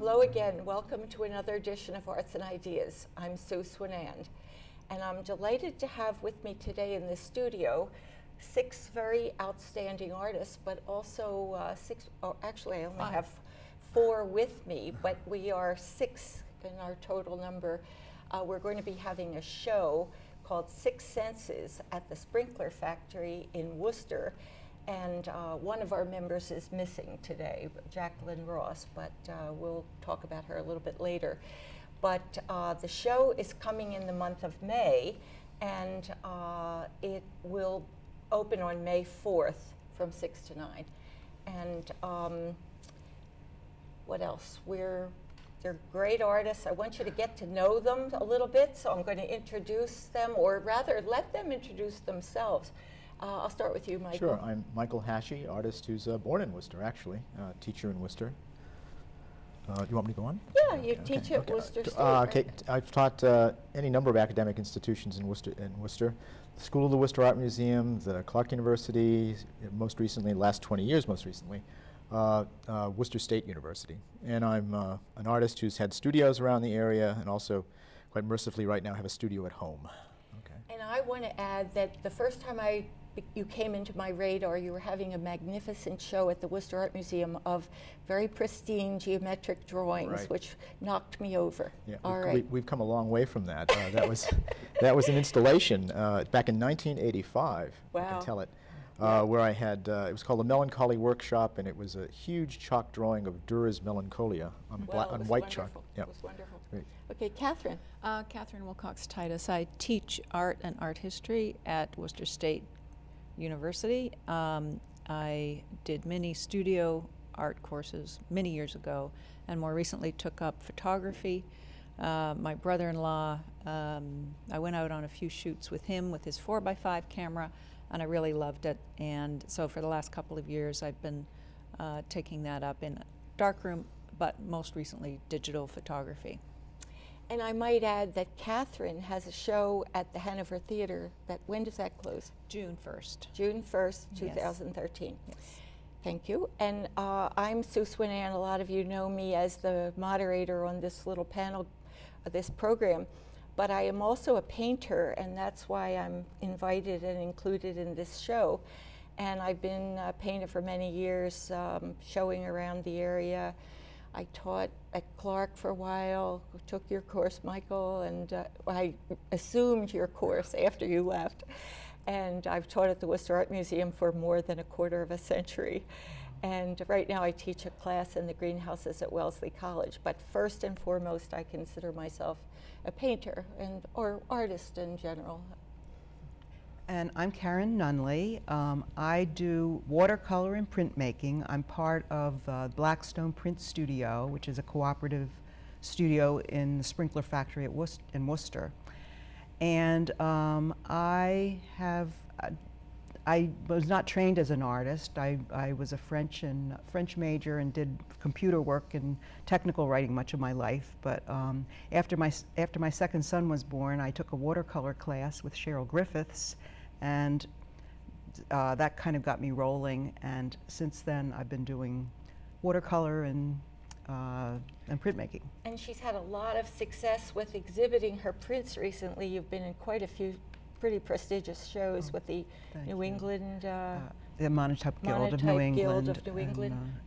Hello again. Welcome to another edition of Arts and Ideas. I'm Sue Swinand, and I'm delighted to have with me today in the studio 6 very outstanding artists, but also actually I only have 4 with me, but we are 6 in our total number. We're going to be having a show called Six Senses at the Sprinkler Factory in Worcester. And one of our members is missing today, Jacqueline Ross, but we'll talk about her a little bit later. But the show is coming in the month of May, and it will open on May 4th from 6 to 9. And what else? They're great artists. I want you to get to know them a little bit, so I'm going to introduce them, or rather let them introduce themselves. I'll start with you, Michael. Sure. I'm Michael Hashey, artist who's born in Worcester, actually, teacher in Worcester. Do you want me to go on? Yeah, you teach at Worcester State, right? I've taught any number of academic institutions in Worcester. The School of the Worcester Art Museum, the Clark University, most recently, last 20 years most recently, Worcester State University. And I'm an artist who's had studios around the area and also, quite mercifully right now, have a studio at home. Okay. And I want to add that the first time you came into my radar, you were having a magnificent show at the Worcester Art Museum of very pristine geometric drawings, which knocked me over. Yeah, All right. We've come a long way from that. That was an installation back in 1985. Wow. I can tell it. Where I had, it was called the Melancholy Workshop, and it was a huge chalk drawing of Durer's Melancholia on white chalk. Yep. It was wonderful. Great. Okay, Catherine. Catherine Wilcox-Titus. I teach art and art history at Worcester State University. I did many studio art courses many years ago, and more recently took up photography. My brother-in-law, I went out on a few shoots with him with his 4x5 camera, and I really loved it. And so for the last couple of years, I've been taking that up in darkroom, but most recently digital photography. And I might add that Catherine has a show at the Hanover Theater. When does that close? June 1st. June 1st, 2013. Yes. Thank you. And I'm Sue Swinand. A lot of you know me as the moderator on this little panel, this program. But I am also a painter, and that's why I'm invited and included in this show. And I've been a painter for many years, showing around the area. I taught at Clark for a while, took your course, Michael, and I assumed your course after you left. And I've taught at the Worcester Art Museum for more than a quarter of a century. And right now I teach a class in the greenhouses at Wellesley College. But first and foremost, I consider myself a painter or artist in general. And I'm Karen Nunley. I do watercolor and printmaking. I'm part of Blackstone Print Studio, which is a cooperative studio in the Sprinkler Factory in Worcester. And I was not trained as an artist. I was a French major and did computer work and technical writing much of my life. But after my second son was born, I took a watercolor class with Cheryl Griffiths, and that kind of got me rolling. And since then, I've been doing watercolor and printmaking. And she's had a lot of success with exhibiting her prints recently. You've been in quite a few pretty prestigious shows with the New England, the Monotype Guild of New England.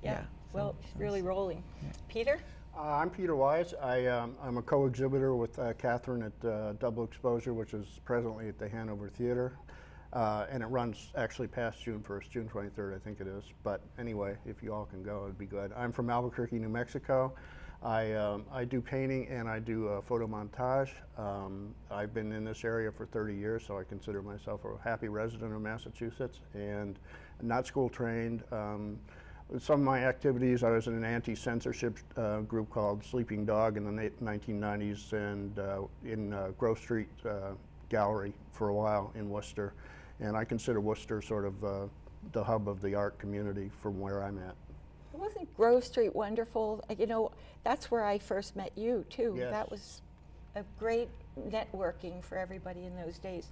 Yeah, well, it's really rolling. Yeah. Peter? I'm Peter Wise. I'm a co-exhibitor with Catherine at Double Exposure, which is presently at the Hanover Theater. And it runs actually past June 1st, June 23rd, I think it is. But anyway, if you all can go, it'd be good. I'm from Albuquerque, New Mexico. I do painting and I do photo montage. I've been in this area for 30 years, so I consider myself a happy resident of Massachusetts and not school trained. Some of my activities, I was in an anti-censorship group called Sleeping Dog in the 1990s, and in Grove Street Gallery for a while in Worcester. And I consider Worcester sort of the hub of the art community from where I'm at. Wasn't Grove Street wonderful? You know, that's where I first met you, too. Yes. That was a great networking for everybody in those days.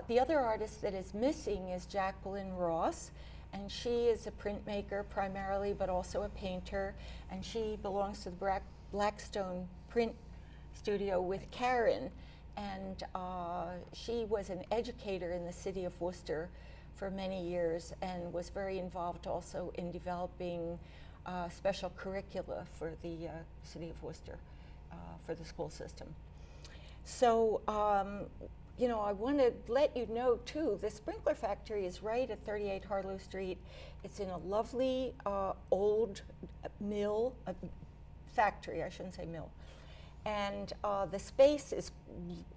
The other artist that is missing is Jacqueline Ross, and she is a printmaker primarily, but also a painter, and she belongs to the Blackstone print studio with Karen, and she was an educator in the city of Worcester for many years and was very involved also in developing special curricula for the city of Worcester, for the school system. So, you know, I want to let you know too, the sprinkler factory is right at 38 Harlow Street. It's in a lovely old mill, factory, I shouldn't say mill. And the space is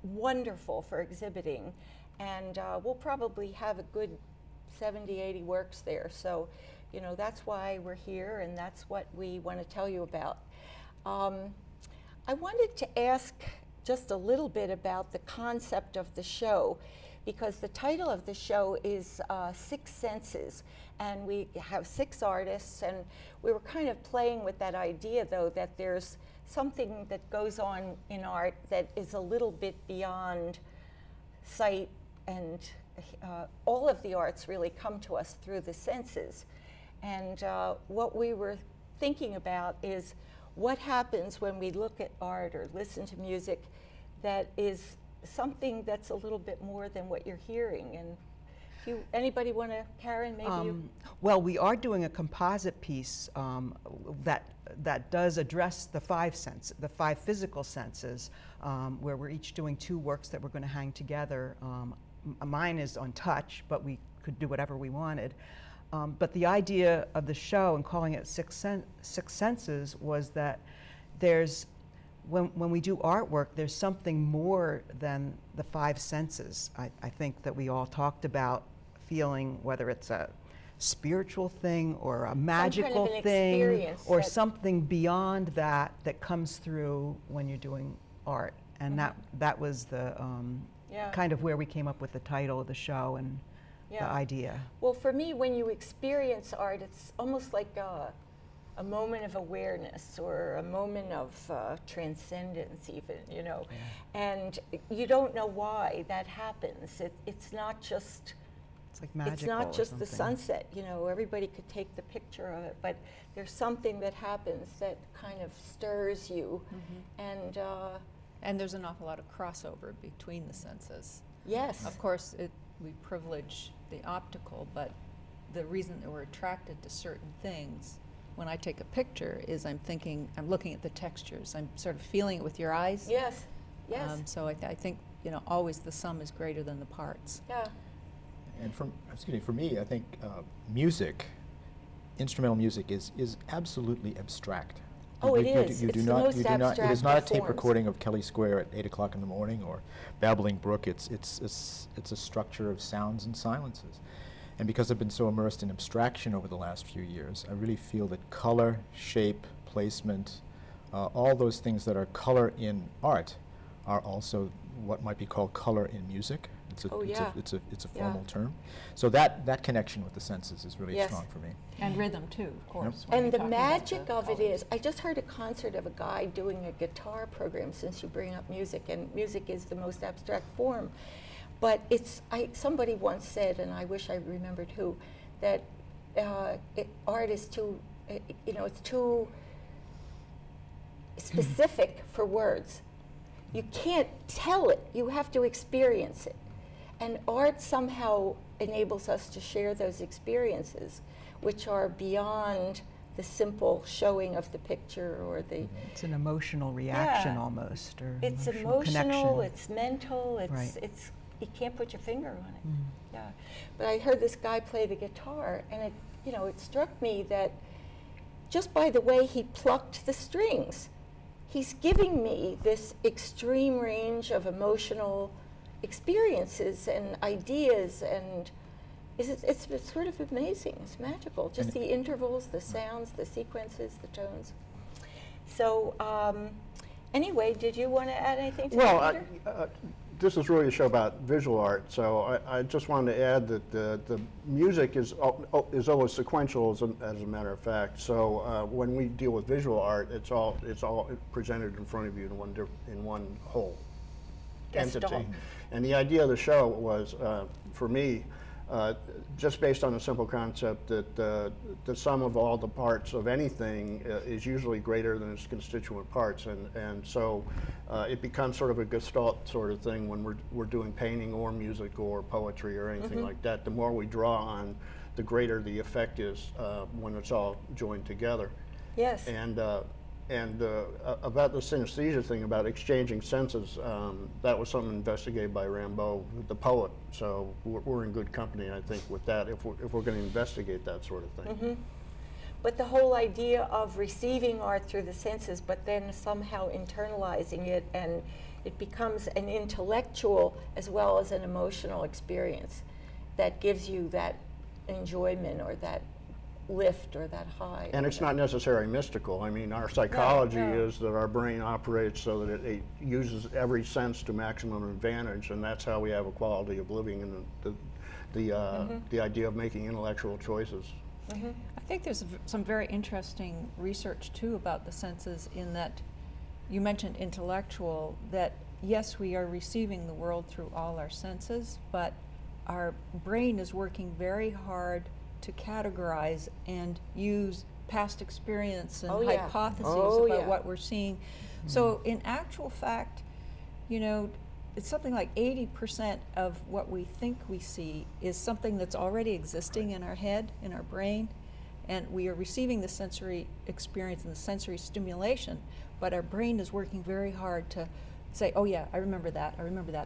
wonderful for exhibiting, and we'll probably have a good 70, 80 works there. So, you know, that's why we're here, and that's what we want to tell you about. I wanted to ask just a little bit about the concept of the show, because the title of the show is Six Senses, and we have 6 artists, and we were kind of playing with that idea, though, that there's something that goes on in art that is a little bit beyond sight, and all of the arts really come to us through the senses. And what we were thinking about is what happens when we look at art or listen to music that is something that's a little bit more than what you're hearing. And anybody want to, Karen, maybe you? Well, we are doing a composite piece that does address the 5 senses, the 5 physical senses, where we're each doing 2 works that we're going to hang together. Mine is on touch, but we could do whatever we wanted. But the idea of the show and calling it Six Senses was that there's, when we do artwork, there's something more than the 5 senses. I think that we all talked about feeling, whether it's a spiritual thing or a magical thing or something beyond that comes through when you're doing art. And that was the kind of where we came up with the title of the show and the idea. Well, for me, when you experience art, it's almost like a moment of awareness or a moment of transcendence even, you know. And you don't know why that happens. It's not just, it's like magical. It's not just the sunset, you know, everybody could take the picture of it, but there's something that happens that kind of stirs you. And there's an awful lot of crossover between the senses. Yes. Of course, we privilege the optical, but the reason that we're attracted to certain things when I take a picture is I'm looking at the textures. I'm sort of feeling it with your eyes. Yes, yes. So I think, you know, always the sum is greater than the parts. Yeah. And for me, I think music, instrumental music is absolutely abstract. Oh, it is. It is not a tape recording of Kelly Square at 8 o'clock in the morning or Babbling Brook. It's a structure of sounds and silences. And because I've been so immersed in abstraction over the last few years, I really feel that color, shape, placement, all those things that are color in art are also what might be called color in music. It's a formal term. So that connection with the senses is really strong for me. And rhythm too, of course. And the magic of it is, I just heard a concert of a guy doing a guitar program, since you bring up music, and music is the most abstract form. But somebody once said, and I wish I remembered who, that art is too, it's too specific for words. You can't tell it, you have to experience it. And art somehow enables us to share those experiences, which are beyond the simple showing of the picture or the... It's an emotional reaction almost, or it's emotional, connection. It's mental, it's you can't put your finger on it. Yeah. But I heard this guy play the guitar, and it struck me that just by the way he plucked the strings, he's giving me this extreme range of emotional experiences and ideas, and it's sort of amazing. It's magical. Just the intervals, the sounds, the sequences, the tones. So anyway, did you want to add anything to that, Peter? This is really a show about visual art, so I just wanted to add that the music is always sequential, as a matter of fact. So when we deal with visual art, it's all presented in front of you in one whole entity. And the idea of the show was, for me, just based on the simple concept that the sum of all the parts of anything is usually greater than its constituent parts, and so it becomes sort of a gestalt sort of thing when we're doing painting or music or poetry or anything like that. The more we draw on, the greater the effect is when it's all joined together. Yes. And about the synesthesia thing, about exchanging senses, that was something investigated by Rimbaud, the poet. So we're in good company, I think, with that, if we're going to investigate that sort of thing. But the whole idea of receiving art through the senses, but then somehow internalizing it, and it becomes an intellectual as well as an emotional experience that gives you that enjoyment or that lift or that high. And it's not necessarily mystical. I mean, our psychology is that our brain operates so that it uses every sense to maximum advantage, and that's how we have a quality of living, and the idea of making intellectual choices. I think there's some very interesting research too about the senses, in that you mentioned intellectual, that yes, we are receiving the world through all our senses, but our brain is working very hard to categorize and use past experience and hypotheses about what we're seeing. So in actual fact, you know, it's something like 80% of what we think we see is something that's already existing in our head, in our brain, and we are receiving the sensory experience and the sensory stimulation, but our brain is working very hard to say, oh yeah, I remember that,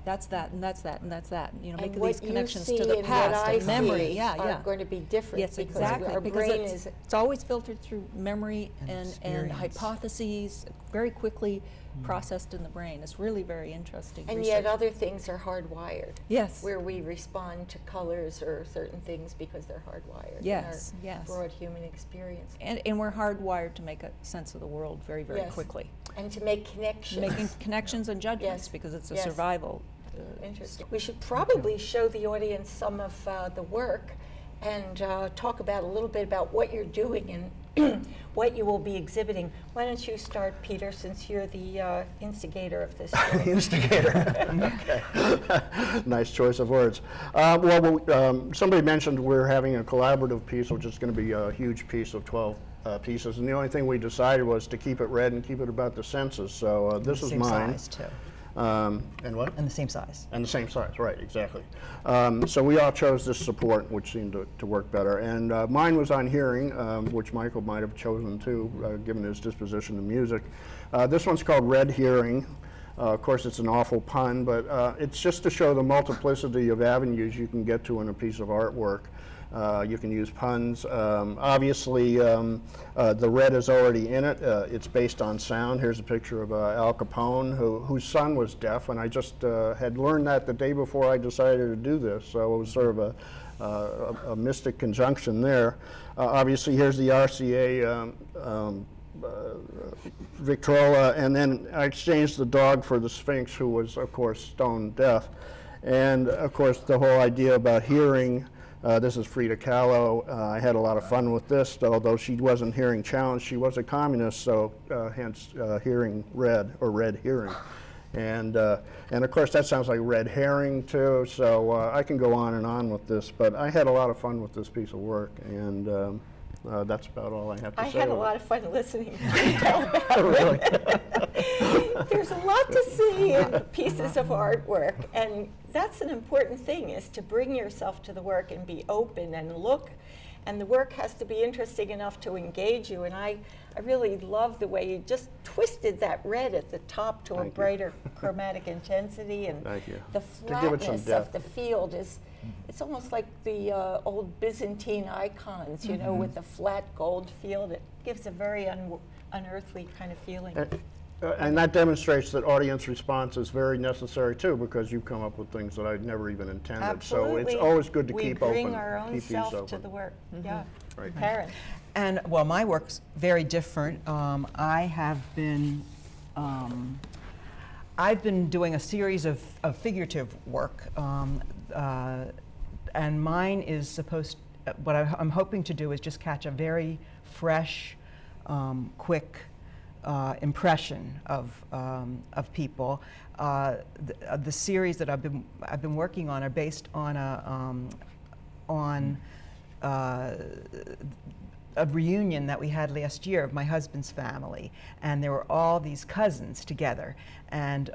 that's that, and that's that, and that's that. You know, And make these connections to the what past I and memory. see are going to be different. Yes, because exactly. Our Because brain it's always filtered through memory and experience. hypotheses, very quickly processed in the brain. It's really very interesting. and research. yet other things are hardwired. Yes. Where we respond to colors or certain things because they're hardwired. Yes, in our yes. broad human experience. And we're hardwired to make a sense of the world very, very Yes. quickly. And to make connections. Making connections and judgments, Yes. because it's a Yes. survival. Interesting. We should probably show the audience some of the work and talk about a little bit about what you're doing and what you will be exhibiting. Why don't you start, Peter, since you're the instigator of this show? Instigator. Okay. Nice choice of words. Somebody mentioned we're having a collaborative piece, which is going to be a huge piece of 12 pieces, and the only thing we decided was to keep it red and keep it about the senses. So this is mine. Same size, too. And what? And the same size. And the same size, right, exactly. So we all chose this support, which seemed to work better. And mine was on hearing, which Michael might have chosen too, given his disposition to music. This one's called Red Hearing. Of course, it's an awful pun, but it's just to show the multiplicity of avenues you can get to in a piece of artwork. You can use puns. Obviously, the red is already in it. It's based on sound. Here's a picture of Al Capone, whose son was deaf, and I just had learned that the day before I decided to do this, so it was sort of a mystic conjunction there. Obviously, here's the RCA Victrola, and then I exchanged the dog for the Sphinx, who was, of course, stone deaf. And, of course, the whole idea about hearing. This is Frida Kahlo. I had a lot of fun with this, although she wasn't hearing challenged. She was a communist, so hence hearing red, or red hearing. And of course, that sounds like red herring, too, so I can go on with this. But I had a lot of fun with this piece of work, and that's about all I have to say. I had a lot of fun listening to you tell about it. There's a lot to see in pieces of artwork, and that's an important thing, is to bring yourself to the work and be open and look, and the work has to be interesting enough to engage you. And I really love the way you just twisted that red at the top to a brighter chromatic intensity, and the flatness of the field is, it's almost like the old Byzantine icons, you know, with the flat gold field. It gives a very unearthly kind of feeling. And that demonstrates that audience response is very necessary too, because you come up with things that I'd never even intended. Absolutely. So it's always good to keep open. We bring our own self to the work. Yeah. Right. Karen. And well, my work's very different. I've been doing a series of figurative work, and mine is supposed. What I'm hoping to do is just catch a very fresh, quick impression of people. The series that I've been working on are based on on a reunion that we had last year of my husband's family, and there were all these cousins together, and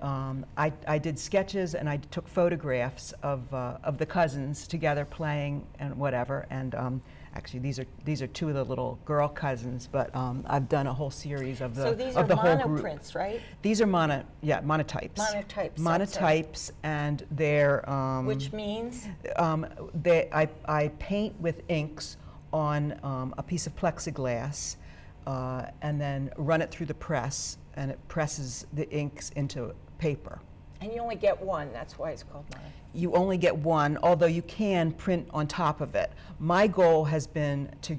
I did sketches and I took photographs of the cousins together playing and whatever, and actually these are two of the little girl cousins, but I've done a whole series of the So these of are the whole group. monoprints, right? These are monotypes. Monotypes. Monotypes, and they're Which means? I paint with inks on a piece of plexiglass and then run it through the press, and it presses the inks into paper. And you only get one, that's why it's called mono. You only get one, although you can print on top of it. My goal has been to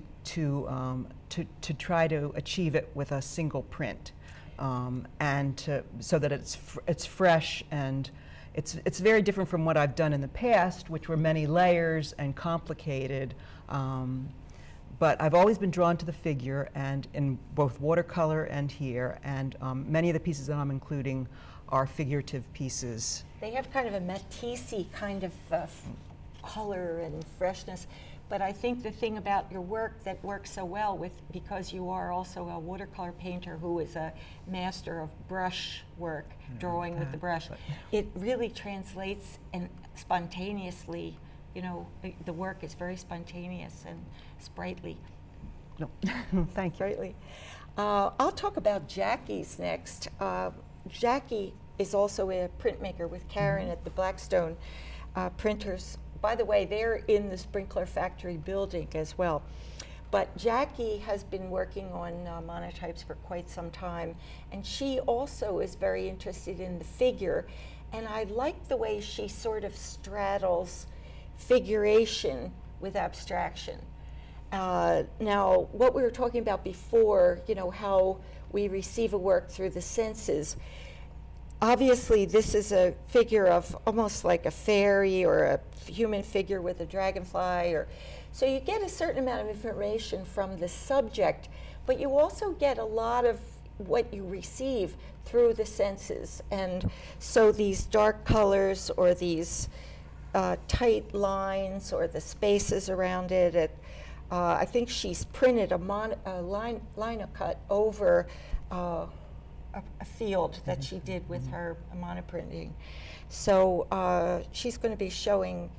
try to achieve it with a single print, and so that it's fresh, and it's very different from what I've done in the past, which were many layers and complicated. But I've always been drawn to the figure, and in both watercolor and here, and many of the pieces that I'm including are figurative pieces. They have kind of a Matisse kind of color and freshness, but I think the thing about your work that works so well because you are also a watercolor painter who is a master of brush work, drawing with the brush, it really translates and spontaneously. You know, the work is very spontaneous and sprightly. No, thank you. Sprightly. I'll talk about Jackie's next. Jackie is also a printmaker with Karen at the Blackstone printers. By the way, they're in the Sprinkler Factory building as well. But Jackie has been working on monotypes for quite some time, and she also is very interested in the figure. And I like the way she sort of straddles figuration with abstraction. Now, what we were talking about before, you know, how we receive a work through the senses. Obviously, this is a figure of almost like a fairy or a human figure with a dragonfly, so you get a certain amount of information from the subject, but you also get a lot of what you receive through the senses. And so these dark colors or these tight lines or the spaces around it. I think she's printed a linocut over a field that she did with her monoprinting. So she's going to be showing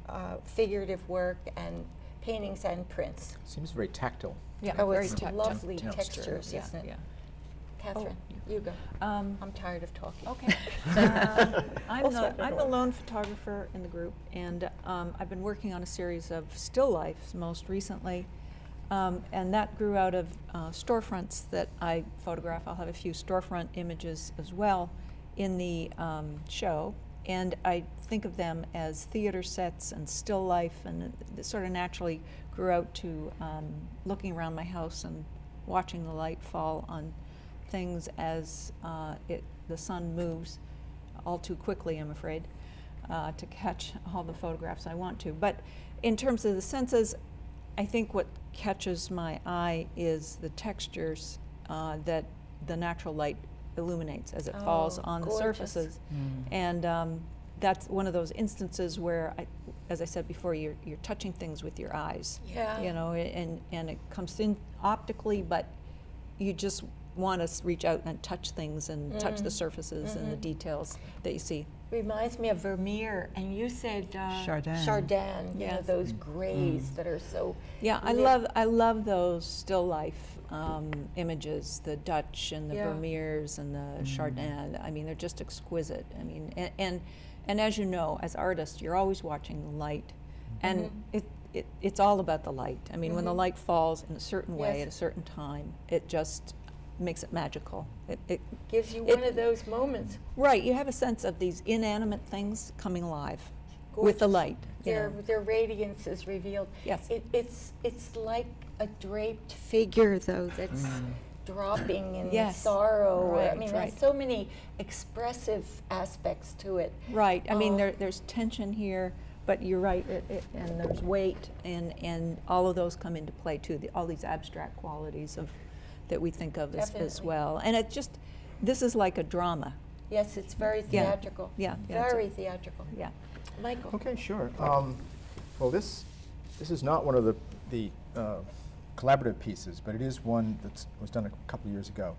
figurative work and paintings and prints. Seems very tactile. Yeah, Oh, very it's lovely textures, yeah, isn't it? yeah. Catherine, you go. I'm tired of talking. Okay. I'm Also the lone photographer in the group, and I've been working on a series of still lifes most recently, and that grew out of storefronts that I photograph. I'll have a few storefront images as well in the show, and I think of them as theater sets and still life, and it sort of naturally grew out to looking around my house and watching the light fall on things as the sun moves all too quickly, I'm afraid, to catch all the photographs I want to. But in terms of the senses, I think what catches my eye is the textures that the natural light illuminates as it falls on gorgeous. the surfaces. And that's one of those instances where, as I said before, you're touching things with your eyes. Yeah. You know, and it comes in optically, but you just want to reach out and touch things and touch the surfaces and the details that you see. Reminds me of Vermeer, and you said Chardin. Chardin, you know, Yes. those grays that are so. Yeah, I love those still life images, the Dutch and the Yeah. Vermeers and the Chardin. I mean, they're just exquisite. I mean, and as you know, as artists, you're always watching the light, and it's all about the light. I mean, when the light falls in a certain way Yes. at a certain time, it just makes it magical. It Gives you one of those moments. right. You have a sense of these inanimate things coming alive with the Gorgeous. light. you Their know. their radiance is revealed. Yes. It's like a draped figure, though, that's dropping in Yes. sorrow. I Right, mean, right. there's so many expressive aspects to it. Right. I mean, there's tension here, but you're right, and there's weight, and all of those come into play too. All these abstract qualities that we think of as Definitely. well. And this is like a drama. Yes, it's very Yeah. theatrical. Yeah, yeah, it's Very theatrical. Yeah. Michael. Okay, sure. Well, this This is not one of the collaborative pieces, but it is one that was done a couple of years ago.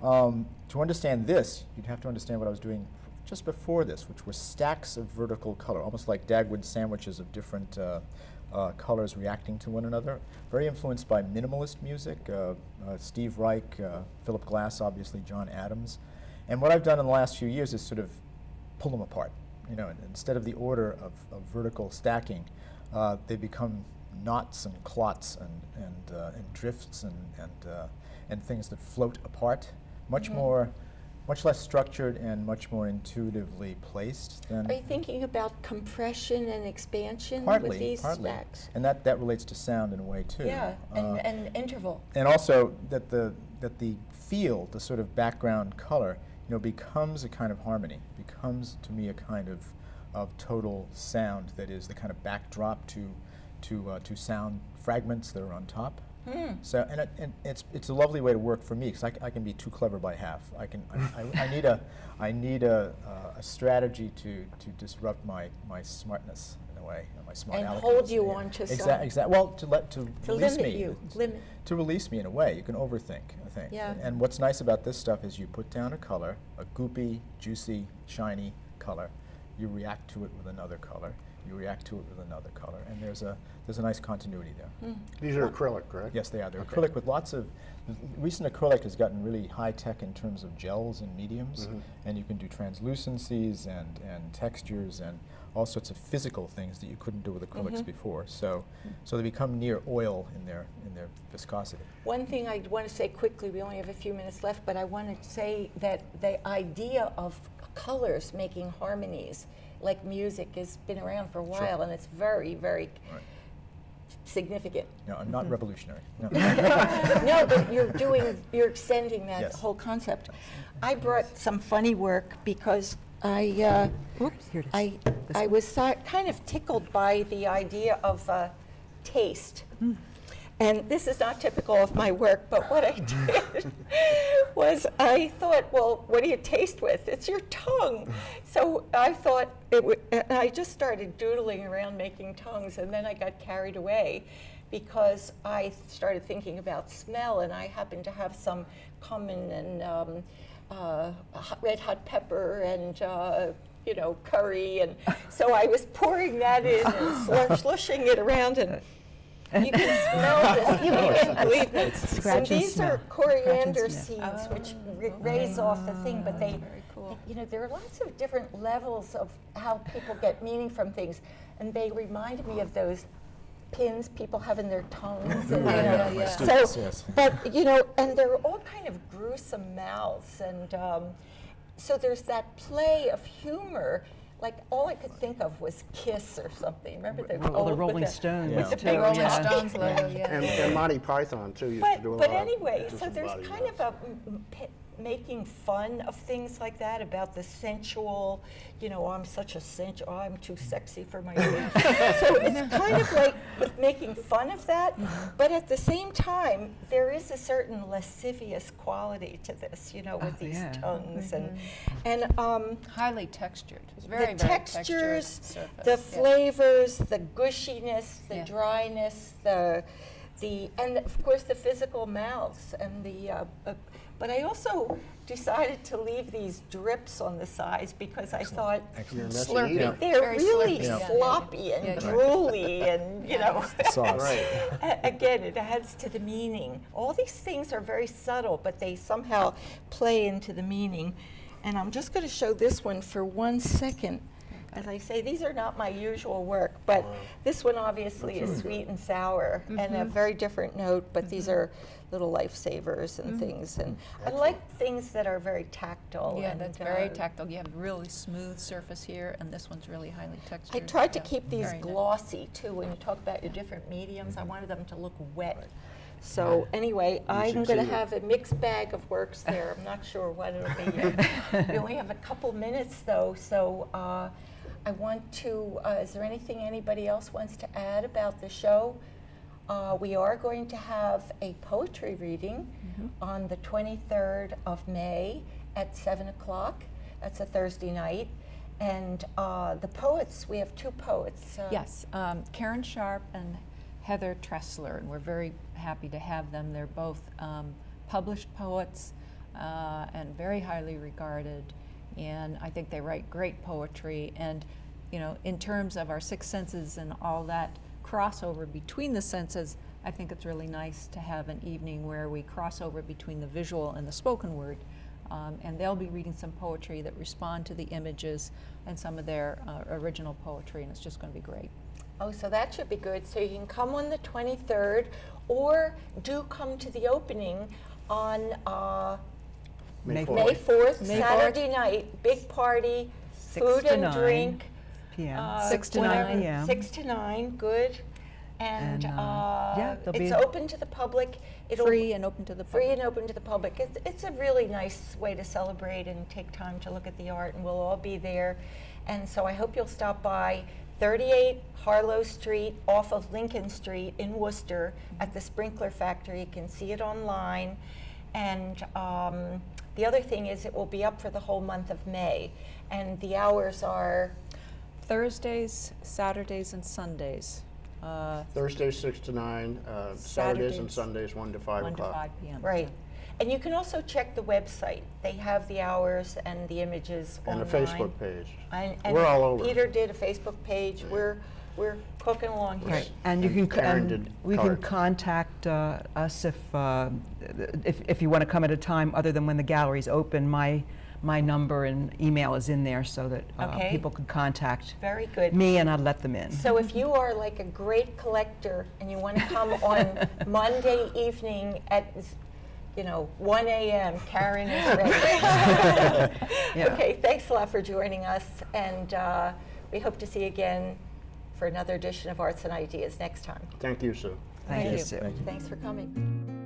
To understand this, you'd have to understand what I was doing just before this, which were stacks of vertical color, almost like Dagwood sandwiches of different colors reacting to one another. Very influenced by minimalist music, Steve Reich, Philip Glass, obviously, John Adams. And what I've done in the last few years is sort of pull them apart. You know, instead of the order of vertical stacking, they become knots and clots and drifts and things that float apart. Much less structured and much more intuitively placed than. Are you thinking about compression and expansion partly, with these partly. stacks? And that relates to sound in a way too. Yeah, and interval. And also that the field, the sort of background color, you know, becomes a kind of harmony. Becomes to me a kind of total sound that is the kind of backdrop to sound fragments that are on top. So and it's a lovely way to work for me because I can be too clever by half. I need a strategy to disrupt my smartness in a way, my smart And aleck hold in you here. on to Exactly. Well, to release limit me. you. Limit. To release me in a way. You can overthink, I think. Yeah. And what's nice about this stuff is you put down a color, a goopy, juicy, shiny color. You react to it with another color. You react to it with another color, and there's a nice continuity there. These are acrylic, correct? Yes, they are. They're Okay. acrylic with lots of. Recent acrylic has gotten really high tech in terms of gels and mediums, and you can do translucencies and textures and all sorts of physical things that you couldn't do with acrylics before. So they become near oil in their viscosity. One thing I want to say quickly, we only have a few minutes left, but I want to say that the idea of colors making harmonies like music has been around for a while, and it's very, very significant. No, I'm not revolutionary. No. No, but you're extending that Yes. whole concept. I brought some funny work because I was kind of tickled by the idea of taste. And this is not typical of my work, but what I did was I thought, well, what do you taste with? It's your tongue. So I thought it would, and I just started doodling around making tongues, and then I got carried away because I started thinking about smell, and I happened to have some cumin and red hot pepper and you know, curry, and so I was pouring that in and slushing it around, and you can smell this. You can't believe it. And these are coriander seeds, which raise off the thing, but they, you know, there are lots of different levels of how people get meaning from things, and they reminded me of those pins people have in their tongues. And, you know, so, but you know, and they're all kind of gruesome mouths, and so there's that play of humor. Like all I could think of was Kiss or something. Remember the Rolling Stones? with the too, big Rolling top. Stones logo, And Monty Python, too, used to do a lot But of anyway, so different there's body kind of parts. making fun of things like that, about the sensual, you know, I'm such a sensual, I'm too sexy for my age. So it's kind of like with making fun of that, but at the same time, there is a certain lascivious quality to this, you know, with these tongues and Highly textured. It's the very, very textures, textured surface. the Yeah. flavors, the gushiness, the Yeah. dryness, and of course the physical mouths and the. But I also decided to leave these drips on the sides because I thought Excellent. That's Slurpy. eating. they're Very really slurpy. floppy and Yeah. drooly and you know. Sauce. Right. Again, it adds to the meaning. All these things are very subtle, but they somehow play into the meaning. And I'm just going to show this one for 1 second. As I say, these are not my usual work, but this one obviously is sweet and sour and a very different note, but these are little lifesavers and things. And I like things that are very tactile. Yeah, and, that's very tactile. You have a really smooth surface here, and this one's really highly textured. I tried to Yeah, keep these very nice. glossy too. When you talk about your different mediums, I wanted them to look wet. So anyway, I'm going to succeeded. have a mixed bag of works there. I'm not sure what it'll be yet. We only have a couple minutes though, so I want to, is there anything anybody else wants to add about the show? We are going to have a poetry reading on the 23rd of May at 7 o'clock. That's a Thursday night. And the poets, we have two poets. Yes, Karen Sharp and Heather Tressler, and we're very happy to have them. They're both published poets and very highly regarded, and I think they write great poetry. And you know, in terms of our six senses and all that crossover between the senses, I think it's really nice to have an evening where we cross over between the visual and the spoken word. And they'll be reading some poetry that respond to the images and some of their original poetry, and it's just going to be great. Oh, so that should be good. So you can come on the 23rd, or do come to the opening on May 4th. May 4th, May Saturday night, big party, 6 food to and 9 drink. p.m. 6 to 9 whatever, p.m. 6 to 9, good. And, yeah, there'll it's be open to the public. It'll Free and open to the free public. and open to the public. It's a really nice way to celebrate and take time to look at the art, and we'll all be there. And so I hope you'll stop by 38 Harlow Street off of Lincoln Street in Worcester at the Sprinkler Factory. You can see it online. And the other thing is it will be up for the whole month of May. And the hours are Thursdays, Saturdays, and Sundays. Thursdays 6 to 9, Saturdays and Sundays 1 to 5 1 to o'clock. 5 p.m. right. And you can also check the website. They have the hours and the images And online. a Facebook page. And We're all over. Peter did a Facebook page. We're cooking along here. Right, and you And can Karen and did we can cards. contact us if you want to come at a time other than when the gallery's open. My number and email is in there so that Okay. people could contact Very good. me and I'd let them in. So if you are like a great collector and you want to come on Monday evening at 1 a.m., Karen is ready. Yeah. Okay, thanks a lot for joining us, and we hope to see you again for another edition of Arts and Ideas next time. Thank you, Sue. Thank you, you. Sue. Thank you. Thanks for coming.